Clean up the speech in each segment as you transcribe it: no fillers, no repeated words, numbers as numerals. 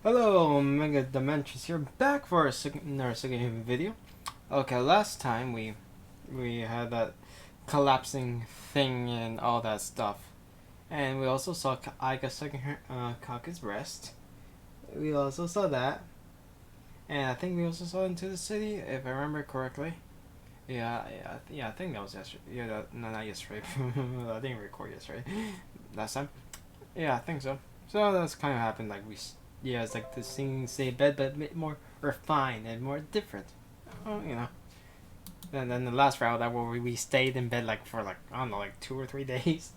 Hello, Mega Dimensions here, back for another second video. Okay, last time we had that collapsing thing and all that stuff, and we also saw Ahika sucking her Kaka's breast. We also saw that, and I think we also saw Into the City, if I remember correctly. Yeah, I think that was yesterday. Yeah, no, not yesterday. I didn't record yesterday. Last time. Yeah, I think so. So that's kind of happened. Yeah, it's like the singing stay in bed, but a bit more refined and more different. You know. And then the last round that where we stayed in bed like for I don't know, like 2 or 3 days,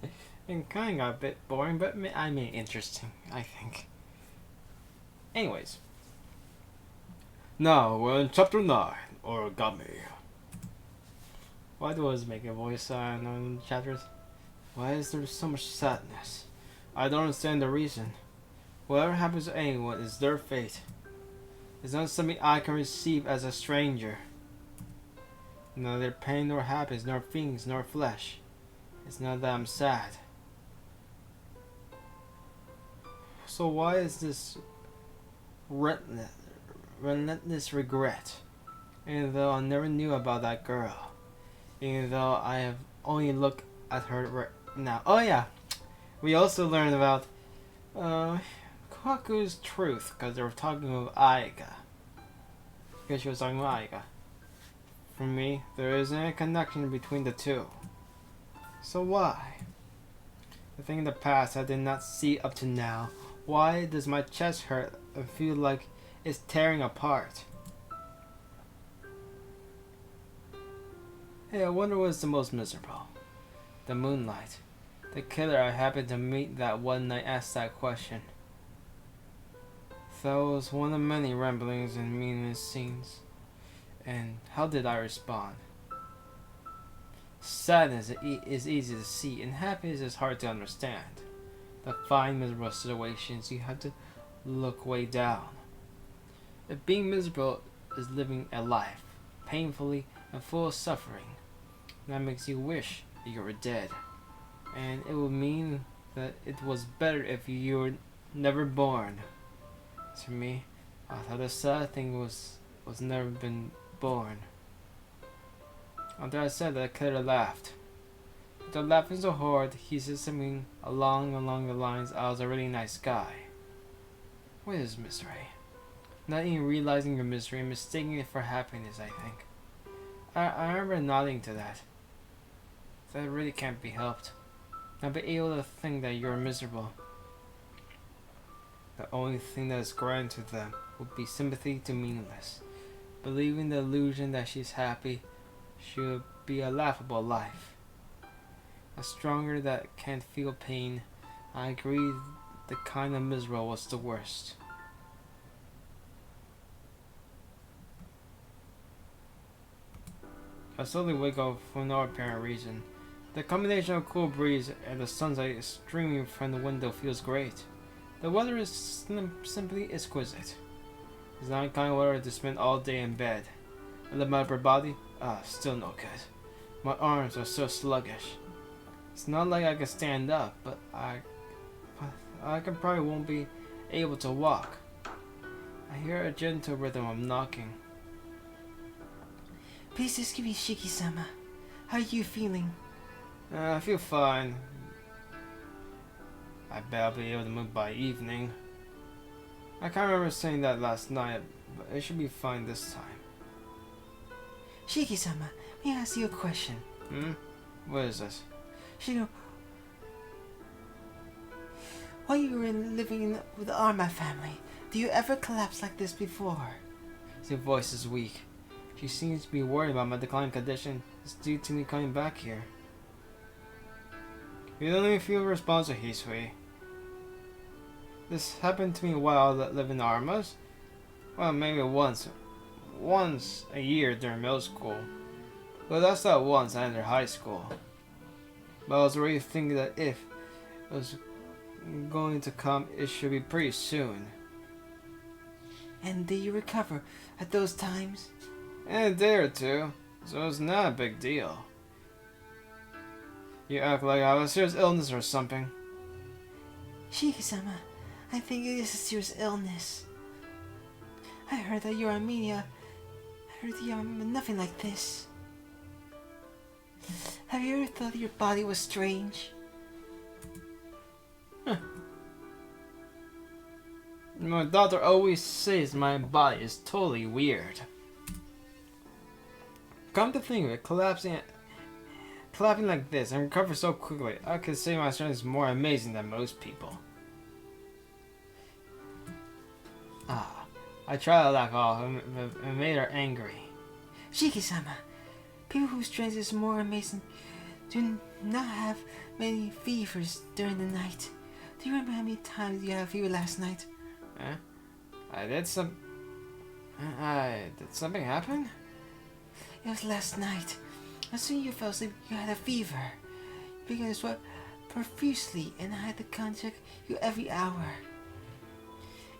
and kind of got a bit boring, but I mean interesting. I think. Anyways, now we're in chapter 9, Origami. Why do I always make a voice on chapters? Why is there so much sadness? I don't understand the reason. Whatever happens to anyone is their fate. It's not something I can receive as a stranger. Neither pain nor happiness, nor feelings, nor flesh. It's not that I'm sad. So why is this relentless regret? Even though I never knew about that girl. Even though I have only looked at her right now. Oh yeah, we also learned about Koku's truth because they were talking with Ahika. Because she was talking with Ahika. For me, there isn't a connection between the two. So why? The thing in the past I did not see up to now. Why does my chest hurt and feel like it's tearing apart? Hey, I wonder what's the most miserable. The moonlight. The killer I happened to meet that one night asked that question. That was one of many ramblings and meaningless scenes. And how did I respond? Sadness is easy to see, and happiness is hard to understand. To find miserable situations, you have to look way down. If being miserable is living a life, painfully and full of suffering, that makes you wish you were dead. And it would mean that it was better if you were never born. To me, I thought the sad thing was never been born. After I said that, the killer laughed. After laughing so hard, he said something along the lines, I was a really nice guy. What is misery? Not even realizing your misery and mistaking it for happiness, I think. I remember nodding to that. That really can't be helped. Not be able to think that you're miserable. The only thing that is granted to them would be sympathy to meaningless. Believing the illusion that she's happy should be a laughable life. A stronger that can't feel pain, I agree the kind of miserable was the worst. I suddenly wake up for no apparent reason. The combination of cool breeze and the sunlight streaming from the window feels great. The weather is simply exquisite. It's not the kind of weather to spend all day in bed. I lift my upper body, still no good. My arms are so sluggish. It's not like I can stand up, but I can probably won't be able to walk. I hear a gentle rhythm of knocking. Please excuse me, Shiki-sama. How are you feeling? I feel fine. I bet I'll be able to move by evening. I can't remember saying that last night, but it should be fine this time. Shiki-sama, may I ask you a question? What is this? Shino, while you were living with the Arma family, do you ever collapse like this before? Her voice is weak. She seems to be worried about my declining condition. It's due to me coming back here. You don't even feel responsible, Hisui. This happened to me while I lived in Armas. Well, maybe once a year during middle school. But that's not once I entered high school. But I was already thinking that if it was going to come, it should be pretty soon. And did you recover at those times? In a day or two, so it's not a big deal. You act like I have a serious illness or something. Shiki-sama, I think it is a serious illness. I heard that you're Armenia. I heard you're nothing like this. Have you ever thought your body was strange? My doctor always says my body is totally weird. Come to think of it, collapsing like this and recover so quickly, I could say my strength is more amazing than most people. I tried to laugh off and made her angry. Shiki-sama, people whose strength is more amazing do not have many fevers during the night. Do you remember how many times you had a fever last night? Did something happen? It was last night. As soon as you fell asleep, you had a fever. You began to sweat profusely, and I had to contact you every hour.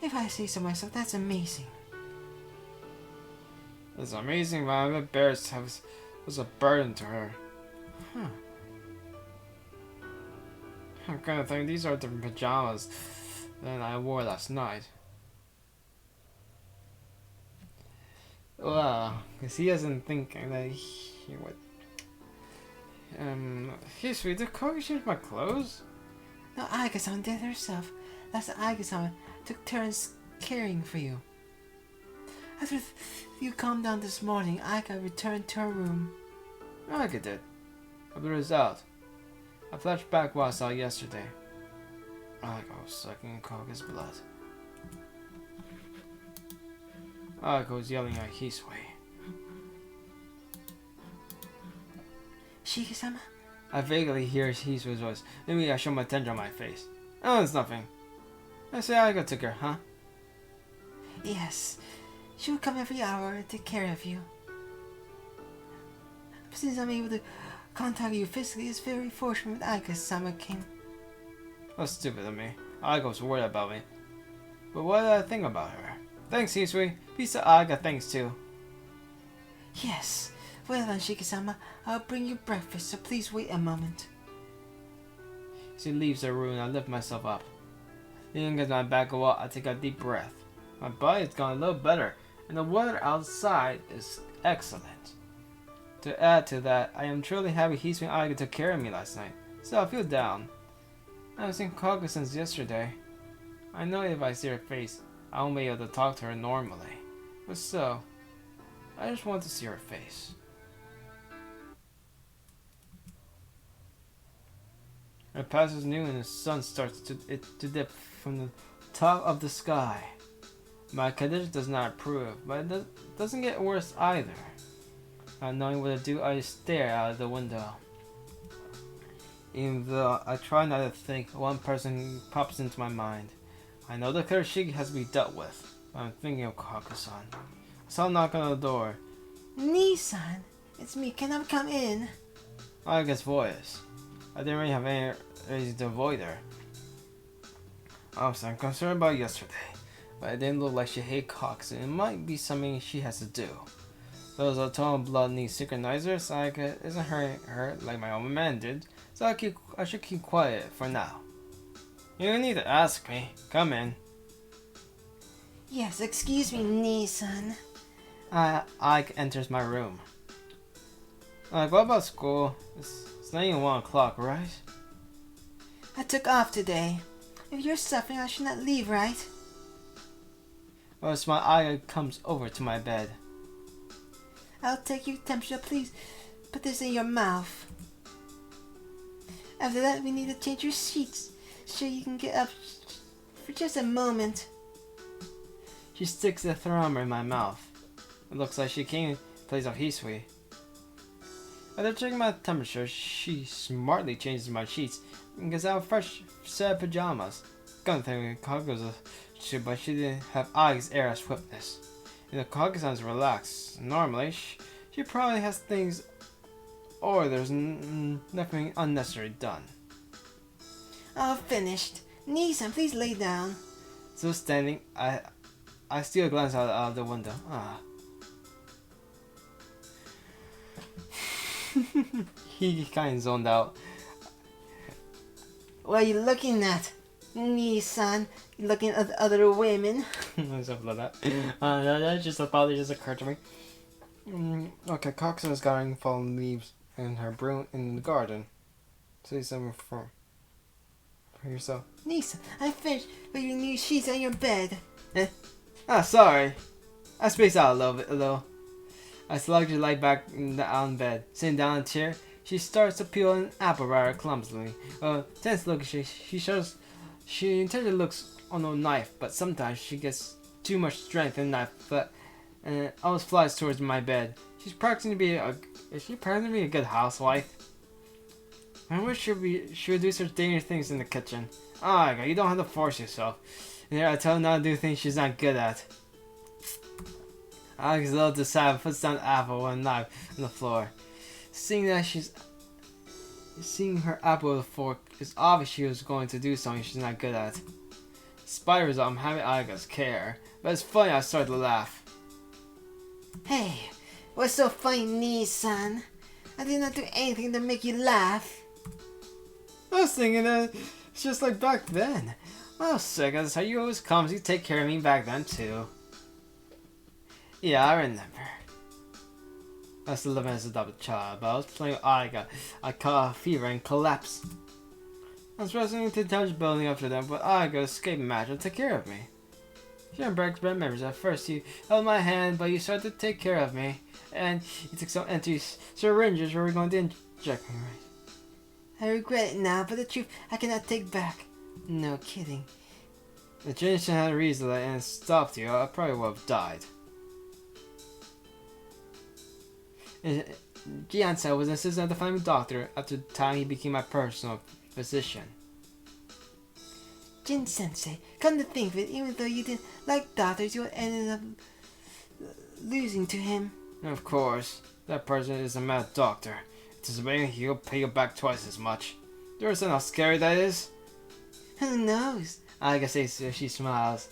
If I say so myself, that's amazing. It's amazing, but I'm embarrassed was a burden to her. I'm kind of thinking these are different pajamas than I wore last night. Well, because he isn't thinking that he would. Hey, sweet, did Kogi change my clothes? No, Ahika-sama did herself. Last Ahika-sama took turns caring for you. After you calmed down this morning, Ahika returned to her room. Ahika did. I blew this out. I flashed back what I saw yesterday. Ahika was sucking Kogi's blood. Ahika was yelling at Hisui. Shiki-sama? I vaguely hear Hisui's voice. Maybe I show my tender on my face. Oh, it's nothing. I say Ahika took her, huh? Yes. She will come every hour and take care of you. Since I'm able to contact you physically, it's very fortunate that Ahika-sama came. That's stupid of me. Ahika was worried about me. But what did I think about her? Thanks, Hisui. Peace to Ahika, thanks too. Yes. Well then, Shiki-sama, I'll bring you breakfast, so please wait a moment. She leaves the room and I lift myself up. Leaning against my back wall, I take a deep breath. My body's gone a little better, and the weather outside is excellent. To add to that, I am truly happy Hisui and Ahika took care of me last night, so I feel down. I haven't seen Koga since yesterday. I know if I see her face, I won't be able to talk to her normally. But still, I just want to see her face. It passes noon and the sun starts to dip from the top of the sky. My condition does not improve, but it doesn't get worse either. Not knowing what to do, I stare out of the window. Even though I try not to think, one person pops into my mind. I know the Kurashiki has to be dealt with, but I'm thinking of Kaku-san. I saw a knock on the door. Nissan, it's me. Can I come in? I guess voice. I didn't really have any reason to avoid her. Obviously, I'm concerned about yesterday, but it didn't look like she hated Cox, and it might be something she has to do. Those Autumn blood needs synchronizers, Ahika isn't hurting her like my own man did, so I should keep quiet for now. You don't need to ask me. Come in. Yes, excuse me, Nissan. Ahika enters my room. What about school? It's not even 1 o'clock, right? I took off today. If you're suffering, I should not leave, right? Or as my Ahika comes over to my bed. I'll take your temperature. Please put this in your mouth. After that, we need to change your sheets so you can get up for just a moment. She sticks the thermometer in my mouth. It looks like she came in place of Hisui. After checking my temperature, she smartly changes my sheets and gets out a fresh set of pajamas. Gun thing Kagu's a shoe, but she didn't have Ahika's air of swiftness. You know, Kagu sounds relaxed. Normally, she probably has things, or there's nothing unnecessary done. All finished. Nissan, please lay down. Still standing, I steal a glance out of the window. He kind of zoned out. What are you looking at? Nissan, looking at other women. Something like that. That just a thought that just occurred to me. Okay, Coxon is gathering fallen leaves and her broom in the garden. Say something for yourself. Nissan, I finished with your new sheets on your bed. Sorry. I spaced out a little. I slugged lie back on bed. Sitting down in a chair, she starts to peel an apple rather clumsily. Tense look, she intently looks on a knife, but sometimes she gets too much strength in the knife, but always flies towards my bed. Is she practicing to be a good housewife? I wish she would do such dangerous things in the kitchen. Oh, you don't have to force yourself. I tell her not to do things she's not good at. Alex, a little decided, puts down the apple with a knife on the floor. Seeing her apple with a fork, it's obvious she was going to do something she's not good at. Despite the result, I'm having Ahika's care. But it's funny, I started to laugh. Hey, what's so funny, Nissan? I did not do anything to make you laugh. I was thinking that it's just like back then. Well, sick, that's how you always come. You take care of me back then, too. Yeah, I remember. I was living as a double child, but I was playing with Ahika. I caught a fever and collapsed. I was rushing into the touch building after them, but Ahika escaped match and took care of me. She embarrassed bad memories. At first, you held my hand, but you started to take care of me. And you took some empty syringes where we were going to inject me, right? I regret it now, but the truth I cannot take back. No kidding. If Jason had a reason and stopped you, I probably would have died. Giansa was an assistant at the family doctor after the time he became my personal physician. Jin-sensei, come to think of it, even though you didn't like doctors, you ended up losing to him. Of course, that person is a mad doctor. Anticipating he'll pay you back twice as much. Do you understand how scary that is? Who knows? I guess she smiles.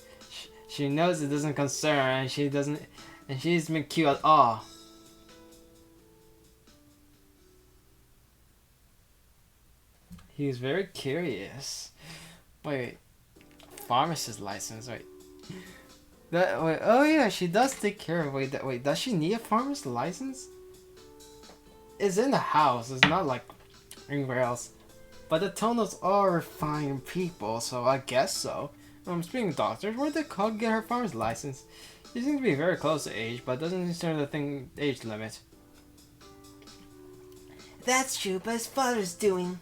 She knows it doesn't concern her, and she doesn't been cute at all. He was very curious. Wait, pharmacist license. Wait, oh yeah, she does take care of. Wait, does she need a pharmacist license? It's in the house. It's not like anywhere else. But the Tonos are refined people, so I guess so. Speaking of doctors, where did Kog get her pharmacist license? She seems to be very close to age, but doesn't consider the thing age limit. That's true, but his father's doing.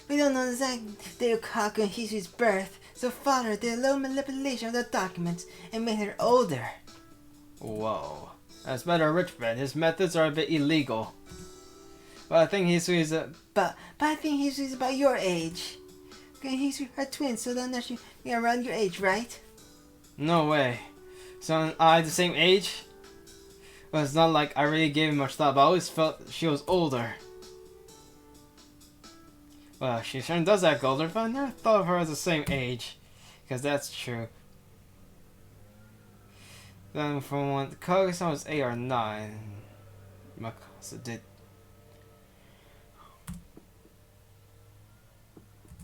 We don't know the exact date of Kaku and Hisu's birth, so father did a little manipulation of the documents and made her older. Whoa. That's better rich man. His methods are a bit illegal. But I think Hisu is But I think Hisu's about your age. Okay, Hisu are twins, so they're not around your age, right? No way. So am I the same age? Well, it's not like I really gave it much thought, but I always felt she was older. Well, she certainly does act older, but I never thought of her as the same age. Because that's true. Then from when Kage-san was 8 or 9, Makasa did.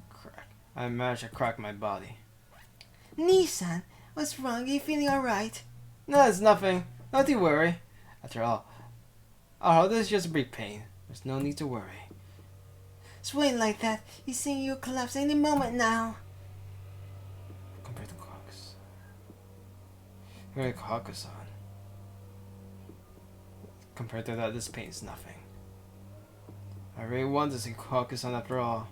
Crack. I managed to crack my body. Nissan, what's wrong? Are you feeling alright? No, it's nothing. Not to worry. After all, this is just a brief pain. There's no need to worry. Swaying like that, you see you'll collapse any moment now. Compared to Kakus. Kakus-san. Compared to that, this pain is nothing. I really want to see Kakus-san after all.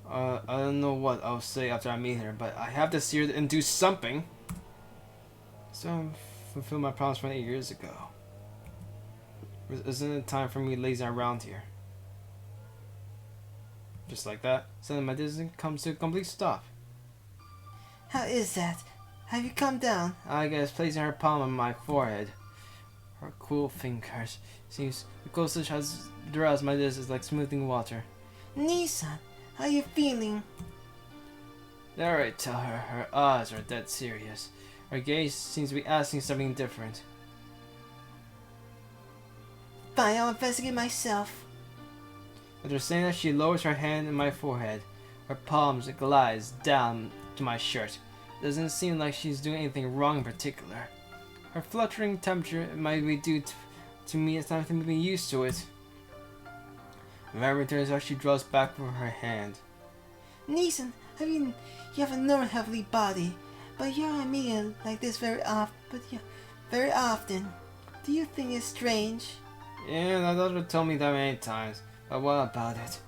I don't know what I'll say after I meet her, but I have to see her and do something. So I fulfilled my promise from 8 years ago. Isn't it time for me lazing around here? Just like that, suddenly my dizziness comes to a complete stop. How is that? Have you calmed down? I guess placing her palm on my forehead. Her cool fingers seems the closest has aroused my dizziness like smoothing water. Nissan, how are you feeling? There, I tell her. Her eyes are dead serious. Her gaze seems to be asking something different. Fine, I'll investigate myself. After saying that, she lowers her hand in my forehead. Her palms glides down to my shirt. It doesn't seem like she's doing anything wrong in particular. Her fluttering temperature might be due to me as I'm being used to it. Memory turns out she draws back from her hand. Nissan, you have a normal healthy body, but you're a media like this very often. Do you think it's strange? Yeah, that doctor told me that many times, but what about it?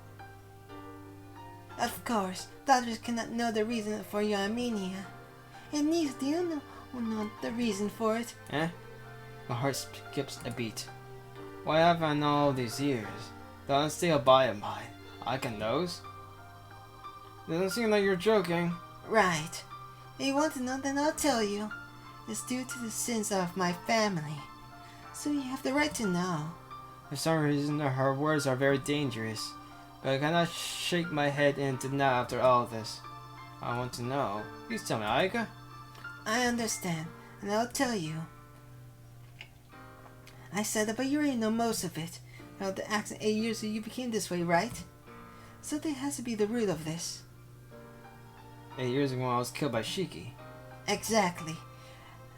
Of course, doctors cannot know the reason for your anemia. And Nissan, do you know the reason for it? Eh? My heart skips a beat. Why have I known all these years? Don't steal by of mine. I can those. Doesn't seem like you're joking. Right. If you want to know, then I'll tell you. It's due to the sins of my family. So you have the right to know. For some reason, her words are very dangerous, but I cannot shake my head in denial after all this. I want to know. Please tell me, Ahika. I understand, and I'll tell you. I said that, but you already know most of it. About the accident 8 years ago, you became this way, right? Something has to be the root of this. 8 years ago, I was killed by Shiki. Exactly.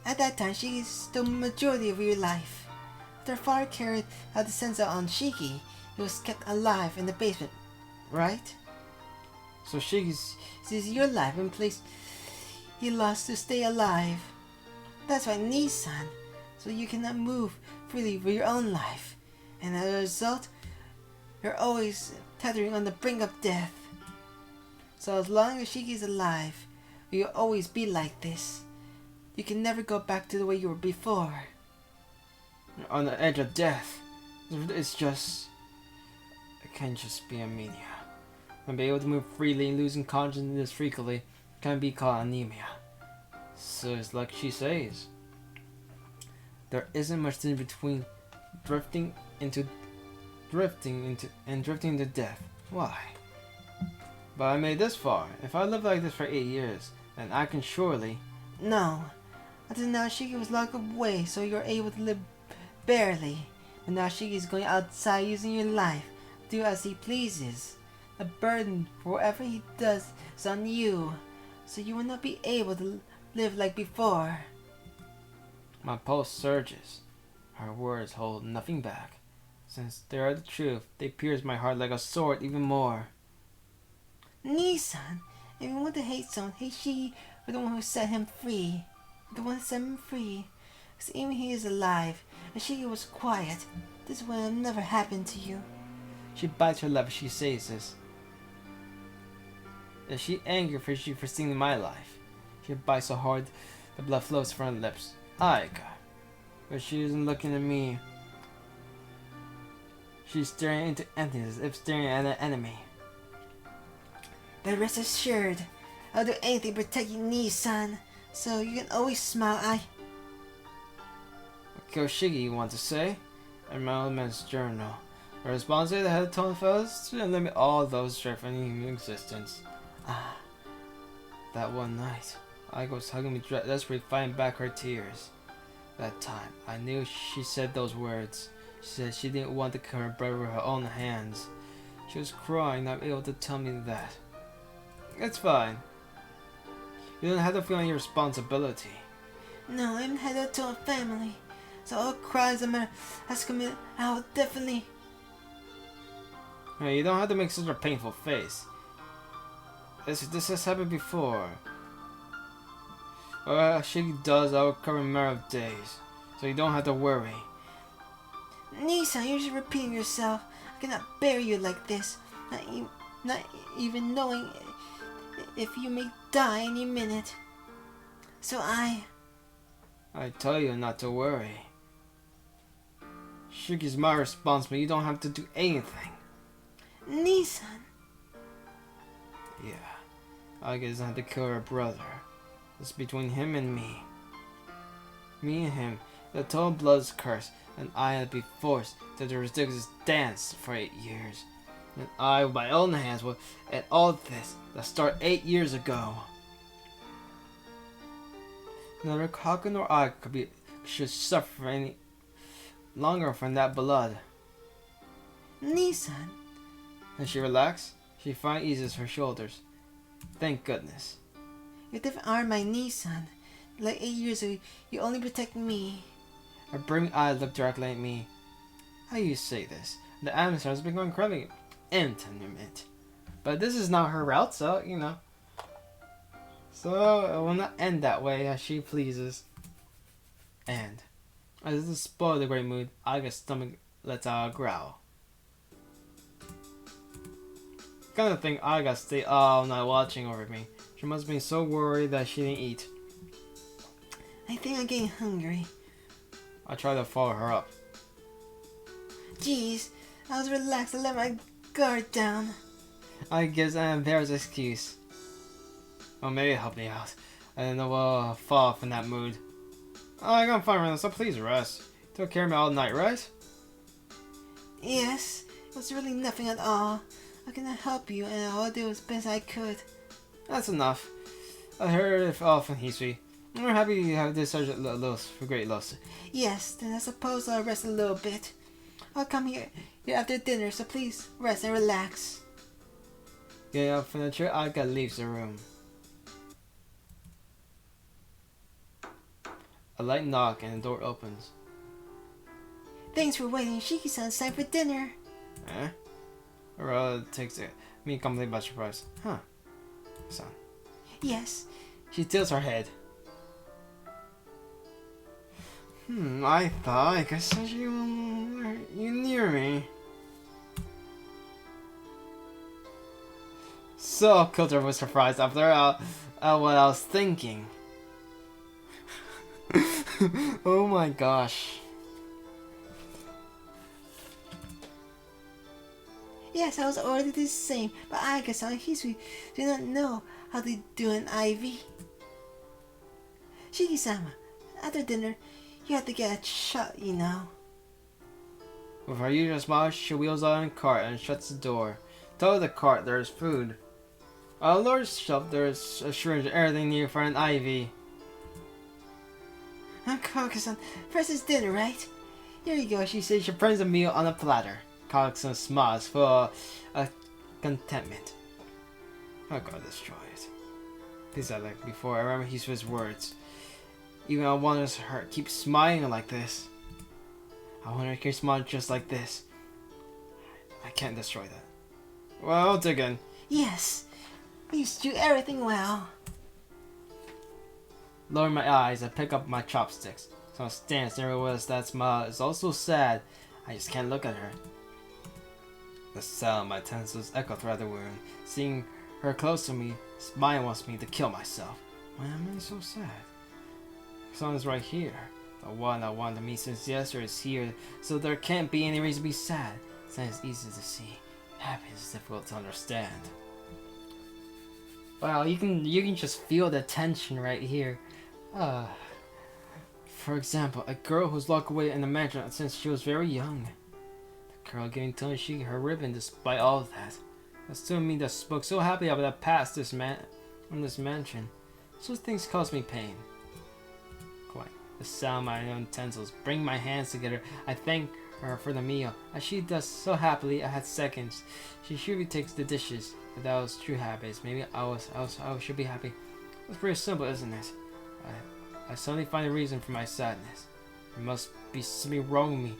At that time, Shiki stole the majority of your life. After father carried out the sensor on Shiki, he was kept alive in the basement, right? So Shiki's Sees your life in place he lost to stay alive. That's why Nissan, so you cannot move freely for your own life. And as a result, you're always tethering on the brink of death. So as long as Shiki's alive, you'll always be like this. You can never go back to the way you were before. on the edge of death. It's just... It can't just be anemia. When be able to move freely and losing consciousness frequently can be called anemia. So it's like she says. There isn't much in between drifting into death. Why? But I made this far. If I live like this for 8 years, then I can surely... No. Until now, Shiki was locked away, so you're able to live barely. But now Shiki is going outside using your life, do as he pleases. A burden for whatever he does is on you, so you will not be able to live like before. My pulse surges. Her words hold nothing back. Since they are the truth, they pierce my heart like a sword even more. Nissan, if you want to hate someone, hate Shiki for the one who set him free. The one who set him free. Because even he is alive, and Shiki was quiet. This would have never happened to you. She bites her lip as she says this. Is she angry for she for stealing my life? She bites so hard the blood flows from her lips. Ahika. But she isn't looking at me. She's staring into emptiness as if staring at an enemy. But rest assured, I'll do anything to protect you, Nissan. So you can always smile. What Koshigi you want to say? In my old man's journal. A responsibility that had told fellas to limit all those straight from human existence. That one night, Ahika was hugging me desperately, fighting back her tears. That time, I knew she said those words. She said she didn't want to kill her brother with her own hands. She was crying, not able to tell me that. It's fine. You don't have to feel any responsibility. No, I'm headed to a family. So all crimes a matter has committed, I will definitely... Hey, you don't have to make such a painful face. This has happened before. She does, I will cover a matter of days. So you don't have to worry. Nissan, you're just repeating yourself. I cannot bear you like this. Not even knowing if you may die any minute. So I tell you not to worry. Shiki's my responsibility. You don't have to do anything. Nissan. Yeah. I doesn't have to kill her brother. It's between him and me. Me and him. The total blood's curse. And I had to be forced to the ridiculous dance for 8 years. And I, with my own hands, will end all this that started 8 years ago. Neither Khokau nor I should suffer any longer from that blood. Nissan, And she relaxes. She finally eases her shoulders. Thank goodness. You didn't arm my knee, son. Like 8 years ago, you only protect me. Her brimming eyes look directly at me. How you say this? The atmosphere has become incredibly intimate. But this is not her route, so, you know. So, it will not end that way as she pleases. And, as to spoil the great mood, Ahika's stomach lets out a growl. Kind of think Ahika stayed all night watching over me. She must have been so worried that she didn't eat. I think I'm getting hungry. I try to follow her up. Jeez, I was relaxed and let my guard down. I gives an embarrassed excuse. Well, maybe it'll help me out. I don't know we'll fall off in that mood. Oh, I got fine right now, so please rest. You took care of me all night, right? Yes, it was really nothing at all. I cannot help you, and all I did was best I could. That's enough. I heard it all from history. I'm happy you have this such a loss for great loss. Yes, then I suppose I'll rest a little bit. I'll come here after dinner, so please rest and relax. Getting up from the chair, Ahika leaves the room. A light knock and the door opens. Thanks for waiting. Shiki-san's time for dinner. Eh? Aurora takes me completely by surprise. Huh. Son. Yes. She tilts her head. I thought I could see you near me. So Coulter was surprised after what I was thinking. Oh my gosh. Yes, I was already the same, but I guess on history do not know how they do an IV. Shiki-sama, after dinner, you have to get a shot, you know. With her usual smile, she wheels out in a cart and shuts the door. Toward the cart, there's food. On a large shelf, there's a syringe and everything needed for an IV. I'm Kakasan. First is dinner, right? Here you go, she says. She brings a meal on a platter. Kakasan smiles full of contentment. I got destroyed. This I like before. I remember his words. Even I wonder her keep smiling like this. I wonder if she smile just like this. I can't destroy that. Well, I'll dig in. Yes. You do everything well. Lowering my eyes, I pick up my chopsticks. Someone stands there with us. That smile is also sad. I just can't look at her. The sound of my utensils echo throughout the room. Seeing her close to me, smiling wants me to kill myself. Why am I so sad? Someone's right here. The one I wanted to meet since yesterday is here, so there can't be any reason to be sad. Sad is easy to see. Happiness is difficult to understand. Wow, you can just feel the tension right here. For example, a girl who's locked away in a mansion since she was very young. The girl giving Toshi her ribbon despite all of that. That's still me that spoke so happily about the past in this mansion. Those things cause me pain. Quite. The sound of my own utensils bring my hands together. I thank her for the meal. As she does so happily, I had seconds. She surely takes the dishes. If that was true happiness, maybe I should be happy. It's pretty simple, isn't it? I suddenly find a reason for my sadness. There must be something wrong with me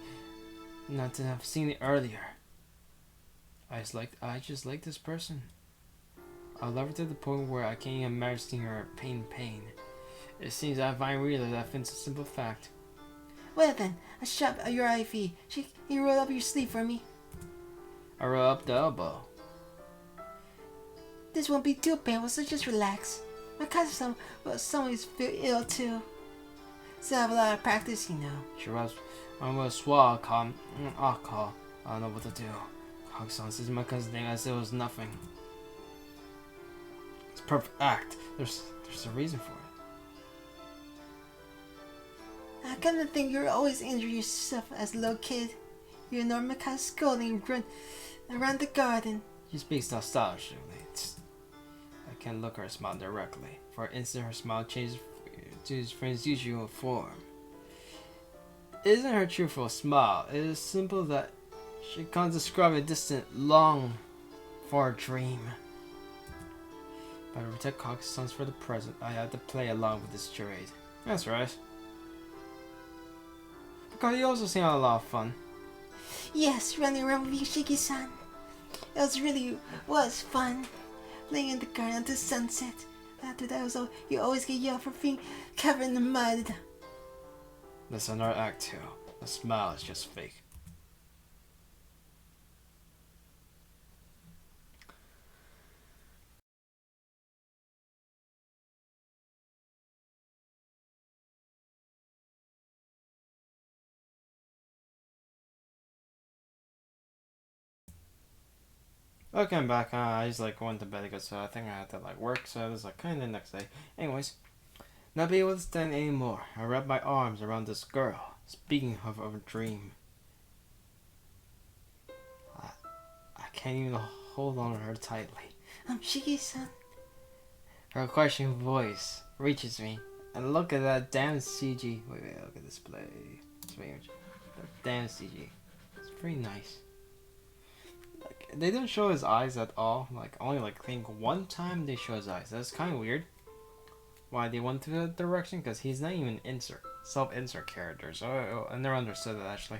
not to have seen it earlier. I just like this person. I love her to the point where I can't even imagine seeing her pain. It seems I find real that fits a simple fact. Well then, a shot of your IV. You roll up your sleeve for me. I roll up the elbow. This won't be too painful, so just relax. My cousin will always feel ill too. So I have a lot of practice, you know. She rubs my will swallow alcohol. I don't know what to do. Kogsan says my cousin's name as it was nothing. It's a perfect act. There's a reason for it. I kind of think you're always injuring yourself as a little kid. You and Norma kind of scolding run around the garden. She speaks nostalgically. I can't look at her smile directly. For an instant, her smile changes to his friend's usual form. It isn't her truthful smile. It is simple that she can't describe a distant, long for a dream. But to protect Khokau's sons for the present, I had to play along with this charade. That's right. Because you also seem a lot of fun. Yes, running around with you, Shiki-san. It was fun. Laying in the garden until sunset. After that, you always get yelled for being covered in the mud. That's another act too. The smile is just fake. Okay, I'm back. I just went to bed because I think I had to work, so it was kind of next day. Anyways, not be able to stand anymore. I wrapped my arms around this girl. Speaking of a dream, I can't even hold on to her tightly. Shiki-san. Her questioning voice reaches me, and look at that damn CG. Wait, look at this play. That damn CG. It's pretty nice. They don't show his eyes at all. Only I think one time they show his eyes. That's kind of weird. Why they went to that direction? Because he's not even self-insert character. So I never understood that actually.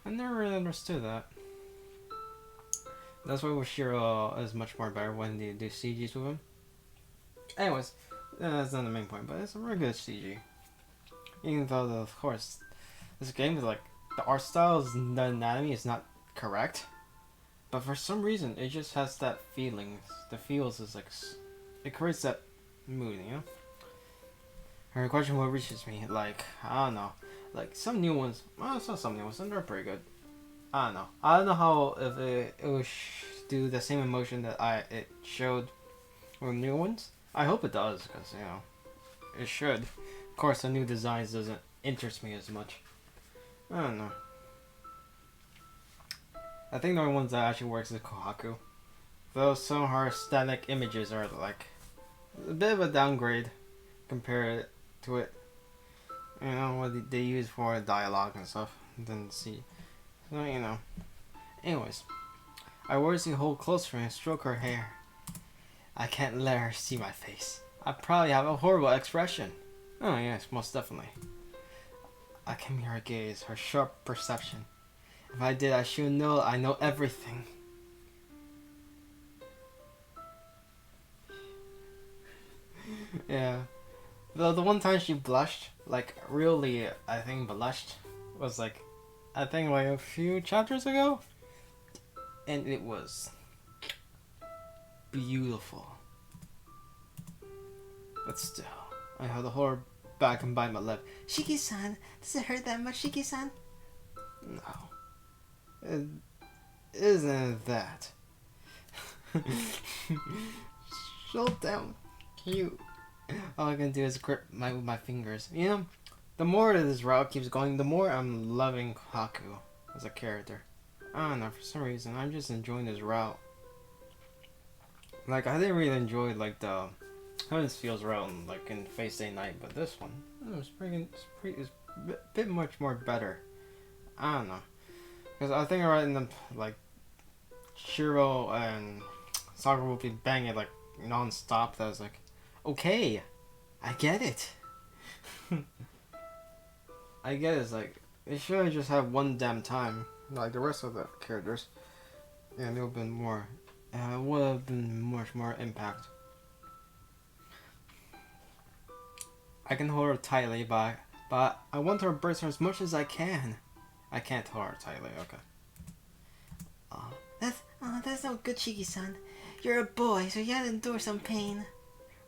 I never really understood that. That's why Washiro is much more better when they do CGs with him. Anyways, that's not the main point, but it's a really good CG. Even though, of course, this game is the art style, the anatomy is not correct. But for some reason, it just has that feeling. The feels is it creates that mood, you know? Her question what reaches me, I don't know. Some new ones, well, it's not some new ones, and they're pretty good. I don't know. I don't know how, if it will do the same emotion that it showed with new ones. I hope it does, because, it should. Of course, the new designs doesn't interest me as much. I don't know. I think the only ones that actually works is Kohaku. Though some of her static images are a bit of a downgrade compared to it. What they use for dialogue and stuff. Didn't see. So, Anyways. I words to hold close for her and stroke her hair. I can't let her see my face. I probably have a horrible expression. Oh yes, most definitely. I can hear her gaze, her sharp perception. If I did, I should know I know everything. Yeah. The one time she blushed, really, I think blushed, was I think a few chapters ago. And it was beautiful. But still, I held the horror back and bite my lip. Shiki-san, does it hurt that much, Shiki-san? No. It isn't that. Slow down. Cute. All I can do is grip with my fingers. The more this route keeps going, the more I'm loving Haku as a character. I don't know, for some reason, I'm just enjoying this route. I didn't really enjoy, the Heaven's Feels route in Face Day Night, but this one, it was it's a bit much more better. I don't know. Because I think right in the, Shiro and Sakura will be banging, non-stop. That was okay, I get it. I get it. They should have just had one damn time, like the rest of the characters. And it would have been more, would have been much more impact. I can hold her tightly, but I want to embrace her as much as I can. I can't hold her tightly, okay. That's no good, Shiki-san. You're a boy, so you gotta endure some pain.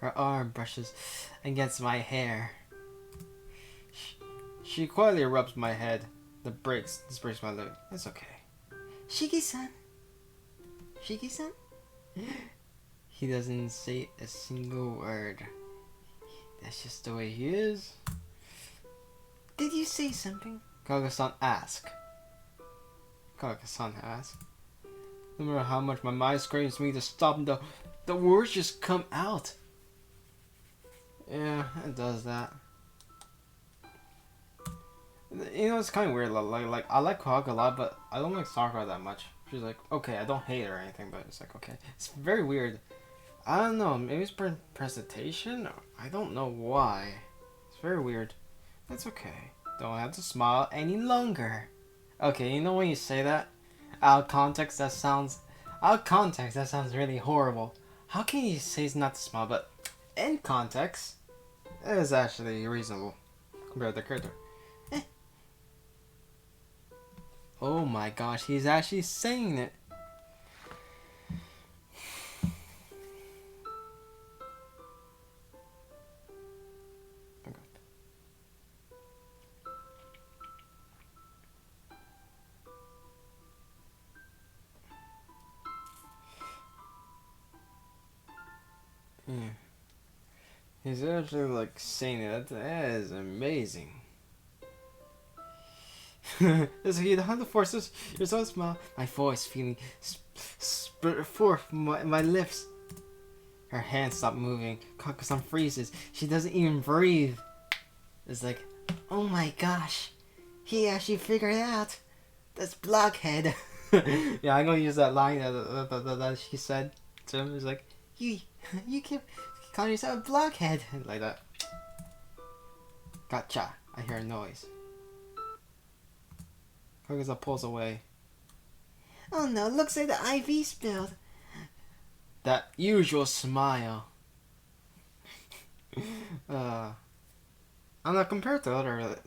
Her arm brushes against my hair. She quietly rubs my head. This breaks my leg. It's okay. Shiki-san. Shiki-san? He doesn't say a single word. That's just the way he is. Did you say something? Kage-san asked. Kage-san asked. No matter how much my mind screams me to stop, the words just come out. Yeah, it does that. It's kind of weird. I like Kage a lot, but I don't like Sakura that much. She's like, okay, I don't hate her or anything, but it's like, okay. It's very weird. I don't know, maybe it's presentation? I don't know why. It's very weird. That's okay. Don't have to smile any longer. Okay, you know when you say that? Out of context, that sounds... Out of context, that sounds really horrible. How can you say it's not to smile, but in context, it is actually reasonable compared to the character. Oh my gosh, he's actually saying it. Yeah. He's actually like saying it. That is amazing. As he had the forces, you're so small. My voice feeling forth my lips. Her hands stop moving. Kaku-san freezes. She doesn't even breathe. It's like, Oh my gosh. He actually figured it out. That's Blockhead. yeah, I'm gonna use that line that she said to him. It's like, You keep calling yourself a Blockhead. like that. Gotcha. I hear a noise. Kagusa pulls away. Oh no, looks like the IV spilled. That usual smile. I'm not compared to other.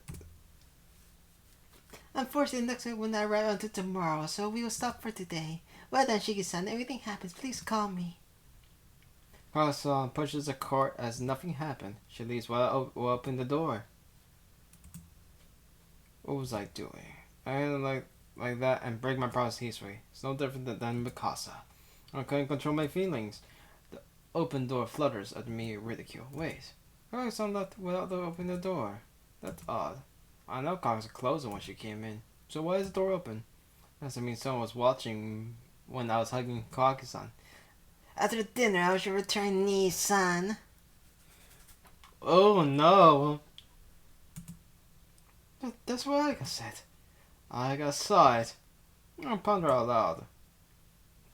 Unfortunately, next week will not arrive until tomorrow, so we will stop for today. Well done, Shiki-san. If anything happens, please call me. Kagusa pushes the cart as nothing happened. She leaves while I open the door. What was I doing? I ended like that and break my promise easily. It's no different than Mikasa. I couldn't control my feelings. The open door flutters at me ridicule. Wait. Kagusa left without opening the door. That's odd. I know Kagusa closed it when she came in. So why is the door open? Doesn't mean someone was watching when I was hugging Kagusa. After dinner, I was your return niece, son. Oh no! That's what Ahika said. Ahika sighed. I pondered out loud.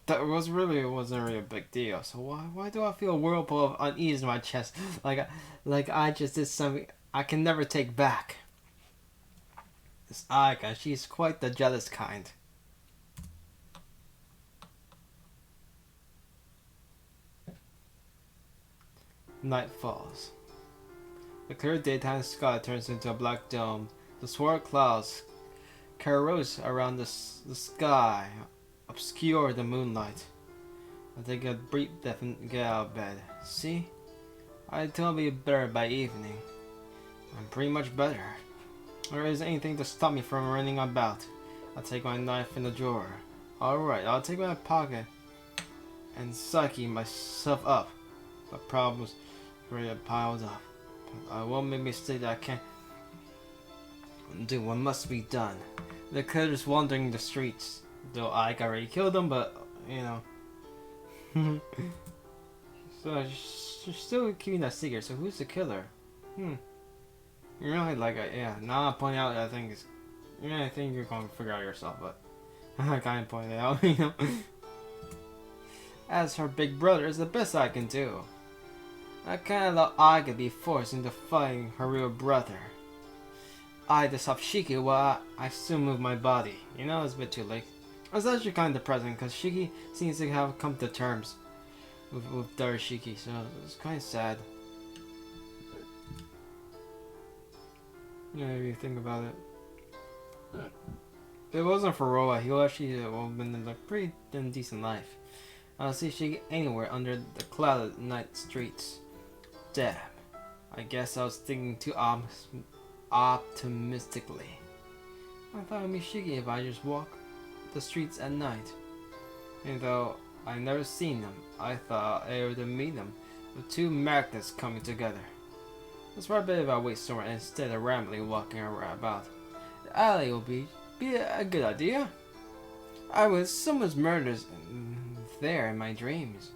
That wasn't really a big deal. So why do I feel a whirlpool of unease in my chest? Like I just did something I can never take back. This Ahika, she's quite the jealous kind. Night falls. The clear daytime sky turns into a black dome. The swirl clouds carouse around the sky, obscure the moonlight. I take a brief breath and get out of bed. See? I think I'll be better by evening. I'm pretty much better. There isn't anything to stop me from running about. I'll take my knife in the drawer. Alright, I'll take my pocket and psyche myself up. The problems already piled up. But I won't make me say that I can't do what must be done. The killer's wandering the streets. Though I already killed them, but you know. So she's still keeping that secret. So who's the killer? You're really like, yeah. Now I'm pointing out, I think it's. Yeah, I think you're going to figure out yourself, but I kind of pointed it out, you know. As her big brother is the best I can do. I can't allow Ahika be forced into fighting her real brother. I disrupt Shiki while I still move my body. You know, it's a bit too late. It's actually kind of depressing because Shiki seems to have come to terms with Darashiki, so it's kind of sad. Yeah, if you think about it. If it wasn't for Roa, he would actually have been in a pretty decent life. I don't see Shiki anywhere under the clouded night streets. Damn. I guess I was thinking too optimistically. I thought it would be Shiki if I just walk the streets at night. Even though I've never seen them, I thought I would meet them with two magnets coming together. That's why I bet if I wait somewhere instead of rambling walking about. The alley will be a good idea. I was someone's murders there in my dreams.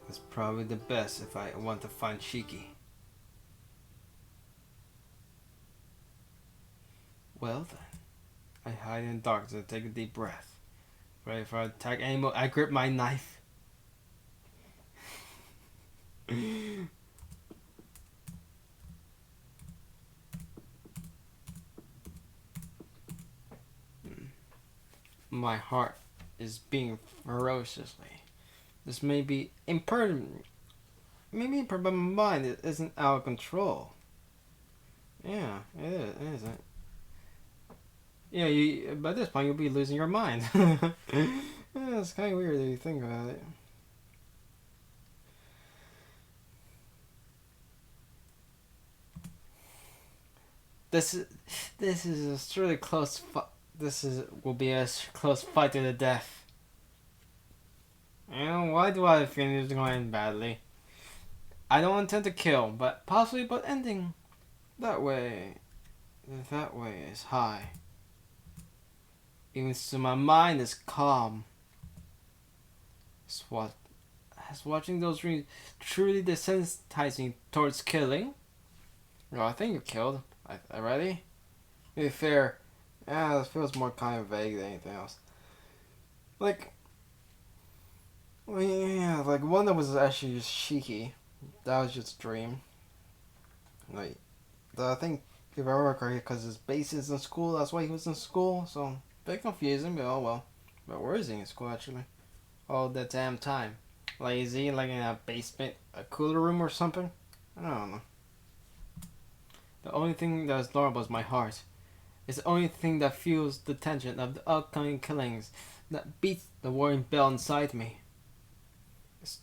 That's probably the best if I want to find Shiki. Well then, I hide in the darkness and take a deep breath. Ready for attack any moment, I grip my knife. My heart is beating ferociously. This may be impertinent. Maybe but my mind isn't out of control. Yeah, it is, isn't. Yeah, you. By this point, you'll be losing your mind. Yeah, it's kind of weird if you think about it. This is a really close. Will be a close fight to the death. You know, why do I feel it's going to end badly? I don't intend to kill, but possibly, but ending that way is high. Even so, my mind is calm. Has watching those dreams truly desensitized me towards killing? No, I think you killed. Ready? To be fair, yeah, this feels more kind of vague than anything else. Like, well, yeah, like one that was actually just Shiki. That was just a dream. Like, I think if I remember correctly, because his base is in school, that's why he was in school. So, a bit confusing, but oh well. But where is he in school actually? All the damn time. Like, is he like in a basement, a cooler room or something? I don't know. The only thing that is normal is my heart. It's the only thing that feels the tension of the upcoming killings, that beats the warring bell inside me. It's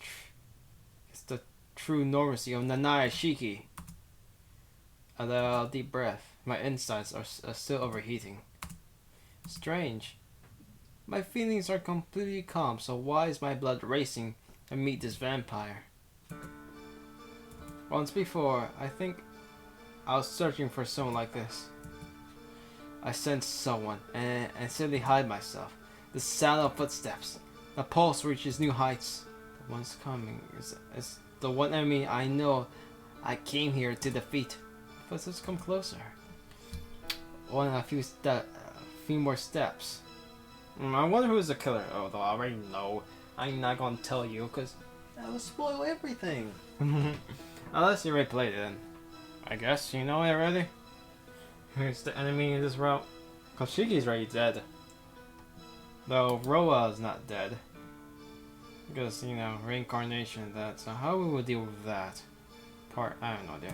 the true normalcy of Nanai Shiki. I let out a deep breath. My insides are still overheating. Strange. My feelings are completely calm, so why is my blood racing to meet this vampire? Once before, I think I was searching for someone like this. I sensed someone and simply hide myself. The sound of footsteps. The pulse reaches new heights. The one's coming is the one enemy I know I came here to defeat. Footsteps come closer. A few more steps. I wonder who's the killer. Although I already know. I'm not gonna tell you because that will spoil everything. Unless you already played it then. I guess you know it already. Who's the enemy in this route? Koshiki's already dead. Though Roa is not dead. Because, you know, reincarnation and that. So how we will deal with that part, I have no idea.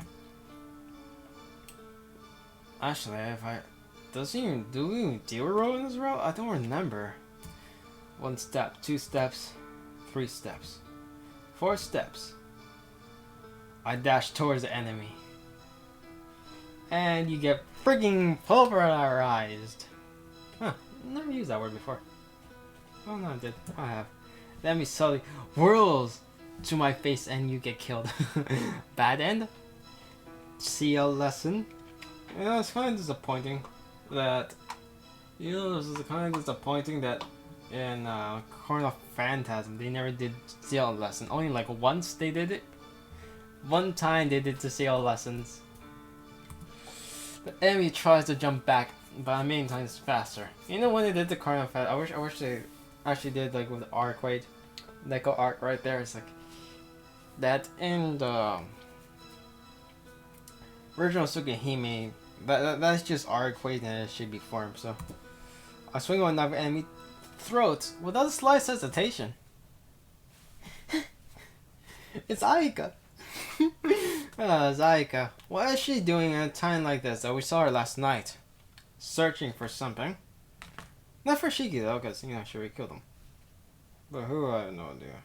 Actually, do we even deal with Roa in this route? I don't remember. 1 step, 2 steps, 3 steps, 4 steps. I dash towards the enemy. And you get frigging pulverized. Huh, never used that word before. Oh no, I did. I have. The enemy suddenly whirls to my face and you get killed. Bad end? CL lesson? You know, it's kind of disappointing that... You know, this is kind of disappointing that in Corner of Phantasm, they never did CL lesson. Only like once they did it. One time they did the CL lessons. The enemy tries to jump back, but many times faster. You know when they did the Corner of Phantasm, I wish they actually did like with the arc, right? Like an arc right there. It's like that in the original Tsukihime. That's just arc weight and it should be formed. So I swing on another enemy throat without a slight hesitation. It's Ahika. It's Ahika. What is she doing at a time like this? We saw her last night, searching for something. Not for Shiki though, because you know she already killed him. But who, I have no idea.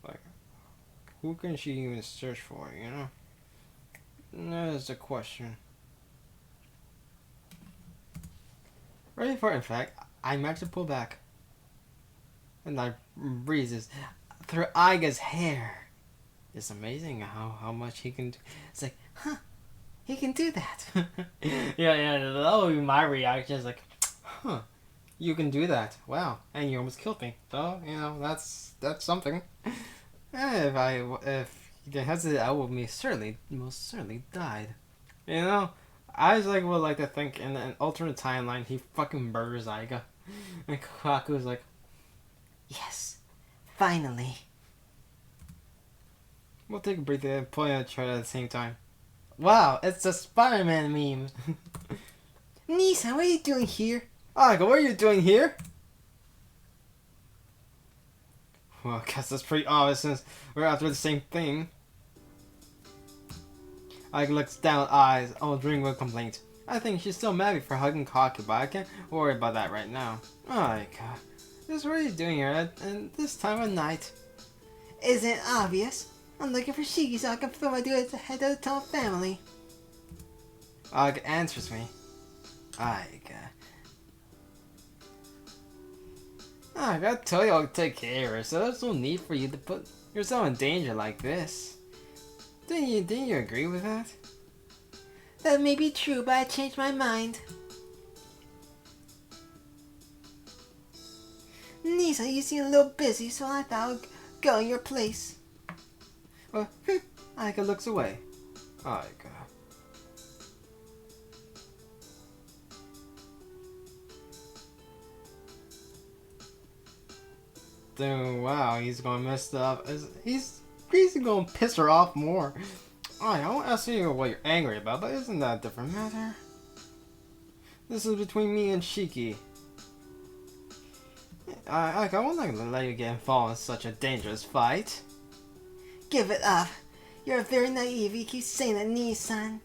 Like, who can she even search for? You know, that's the question. Ready for it, in fact, I managed to pull back, and I breezes through Aiga's hair. It's amazing how much he can do. It's like, huh, he can do that. yeah, that would be my reaction. It's like, huh, you can do that. Wow, and you almost killed me. So, you know, that's something. If he hesitated, I would most certainly died. You know, I was like, would like to think in an alternate timeline, he fucking murders Ahika. And Kokaku's like, Yes, finally. we'll take a breather and point at each other at the same time. Wow, it's a Spider-Man meme. Nissan, what are you doing here? Ahika, what are you doing here? Well, I guess that's pretty obvious since we're after the same thing. Ahika looks down with eyes, ring with complaint. I think she's still mad for hugging Kokaku, but I can't worry about that right now. Ahika, just what are you doing here at this time of night? Isn't it obvious? I'm looking for Shiki so I can throw my dude at the head of the Tom family. Ahika answers me. Ahika, I gotta tell you I'll take care of her, so there's no need for you to put yourself in danger like this. Didn't you agree with that? That may be true, but I changed my mind. Nisa, you seem a little busy, so I thought I'd go in your place. Ahika looks away. Ahika. Dude, wow, he's gonna mess up. He's gonna piss her off more. I won't ask you what you're angry about, but isn't that a different matter? This is between me and Shiki. I won't let you get involved in such a dangerous fight. Give it up. You're very naive. You keep saying that, Nissan.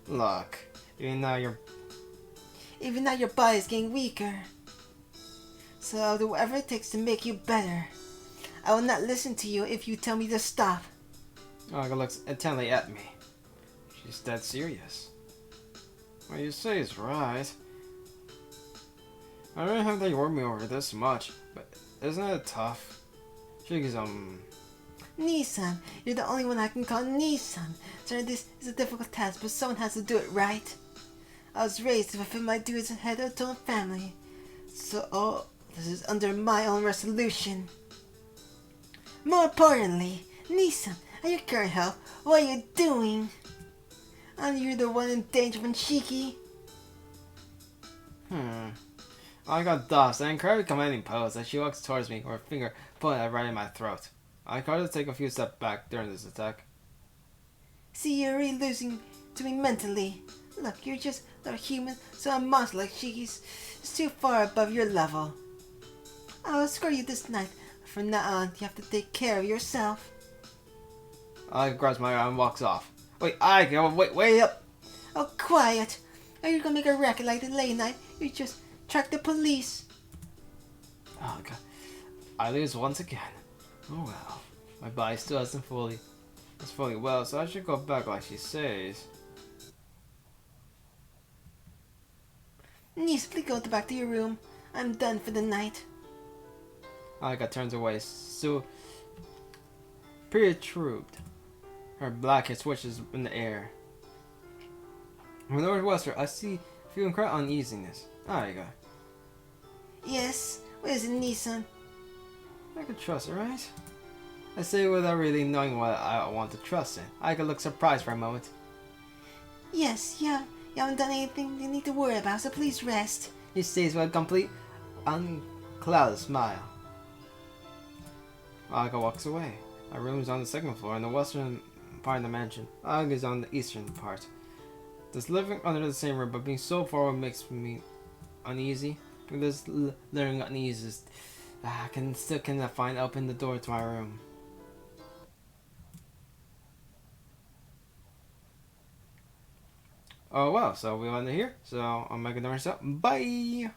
Look, even now your body's getting weaker. So I'll do whatever it takes to make you better. I will not listen to you if you tell me to stop. Ahika looks intently at me. She's dead serious. What you say is right. I don't have to worry me over this much, but isn't it tough? Shiki's Nissan, you're the only one I can call Nissan. Sir, this is a difficult task, but someone has to do it, right? I was raised to fulfill my duties as head of the Tom family. So, this is under my own resolution. More importantly, Nissan, at your current health, what are you doing? And you're the one in danger from Shiki. I got dust and incredibly commanding pose as she walks towards me, with her finger pointed right in my throat. I try to take a few steps back during this attack. See, you're really losing to me mentally. Look, you're just not human, so a monster like Shiki's is too far above your level. I'll escort you this night. From now on, you have to take care of yourself. I grabs my arm and walks off. Wait up! Oh, quiet! Are you gonna make a racket like the late night? You just track the police. Oh god. I lose once again. Oh well. My body still isn't fully well, so I should go back like she says. Niece, please go back to your room. I'm done for the night. Ahika turns away, so perturbed. Her black hair switches in the air. From northwestern, I feel incredible uneasiness. Ahika. Yes, what is it, Nissan? I can trust her, right? I say without really knowing what I want to trust in. Ahika looks surprised for a moment. Yes, yeah. You haven't done anything you need to worry about, so please rest. He stays with a complete, unclouded smile. Ahika walks away. My room is on the second floor in the western part of the mansion. Ahika is on the eastern part. This living under the same roof, but being so far away makes me uneasy. This living unease is, I cannot find open the door to my room. Oh well, so we landed here. So I'm making the rest up. Bye.